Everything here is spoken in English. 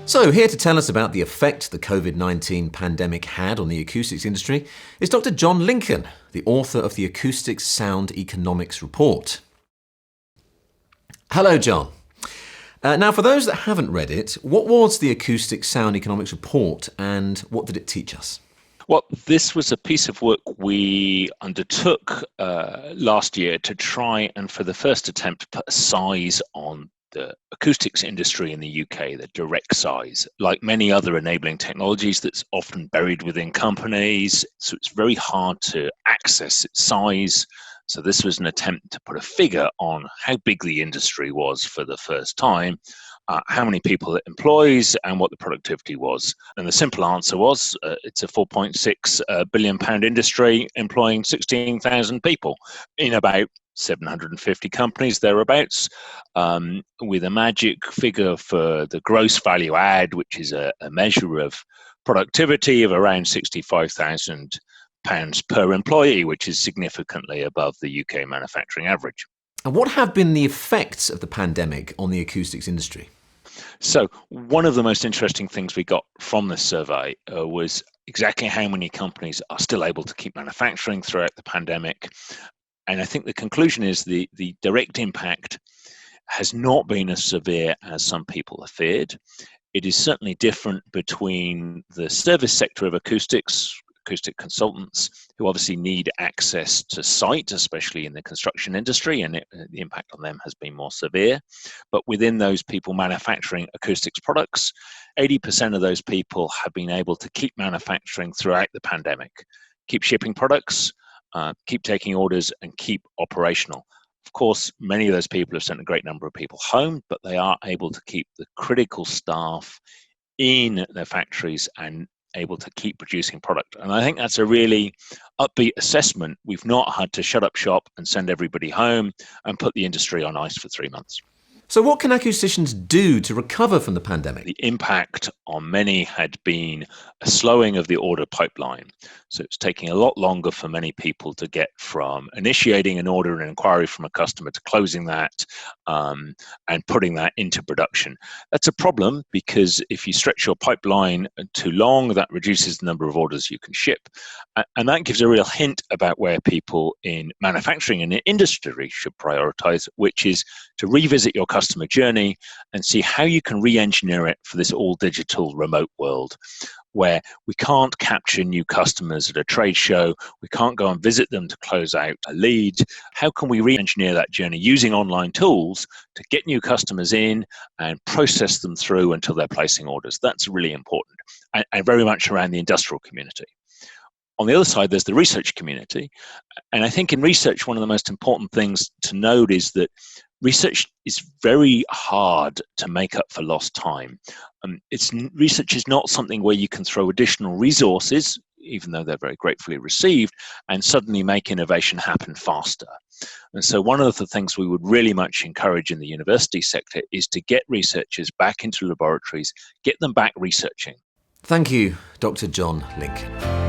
So, here to tell us about the effect the COVID-19 pandemic had on the acoustics industry is Dr. John Lincoln, the author of the Acoustics Sound Economics Report. Hello, John. Now, for those that haven't read it, what was the Acoustics Sound Economics Report and what did it teach us? Well, this was a piece of work we undertook last year to try and, for the first attempt, put a size on the acoustics industry in the UK, the direct size. Like many other enabling technologies, that's often buried within companies, so it's very hard to access its size. So this was an attempt to put a figure on how big the industry was for the first time, how many people it employs, and what the productivity was. And the simple answer was it's a £4.6 billion industry employing 16,000 people in about 750 companies thereabouts, with a magic figure for the gross value add, which is a measure of productivity of around £65,000 per employee, which is significantly above the UK manufacturing average. And what have been the effects of the pandemic on the acoustics industry? So one of the most interesting things we got from this survey was exactly how many companies are still able to keep manufacturing throughout the pandemic. And I think the conclusion is the direct impact has not been as severe as some people have feared. It is certainly different between the service sector of acoustics, acoustic consultants, who obviously need access to site, especially in the construction industry, and the impact on them has been more severe. But within those people manufacturing acoustics products, 80% of those people have been able to keep manufacturing throughout the pandemic, keep shipping products, keep taking orders, and keep operational. Of course, many of those people have sent a great number of people home, but they are able to keep the critical staff in their factories and able to keep producing product. And I think that's a really upbeat assessment. We've not had to shut up shop and send everybody home and put the industry on ice for 3 months. So what can acousticians do to recover from the pandemic? The impact on many had been a slowing of the order pipeline. So it's taking a lot longer for many people to get from initiating an order and inquiry from a customer to closing that and putting that into production. That's a problem because if you stretch your pipeline too long, that reduces the number of orders you can ship. And that gives a real hint about where people in manufacturing and industry should prioritize, which is to revisit your customer journey and see how you can re-engineer it for this all-digital remote world where we can't capture new customers at a trade show, we can't go and visit them to close out a lead. How can we re-engineer that journey using online tools to get new customers in and process them through until they're placing orders? That's really important and very much around the industrial community. On the other side, there's the research community. And I think in research, one of the most important things to note is that research is very hard to make up for lost time. Research is not something where you can throw additional resources, even though they're very gratefully received, and suddenly make innovation happen faster. And so one of the things we would really much encourage in the university sector is to get researchers back into laboratories, get them back researching. Thank you, Dr. John Lincoln.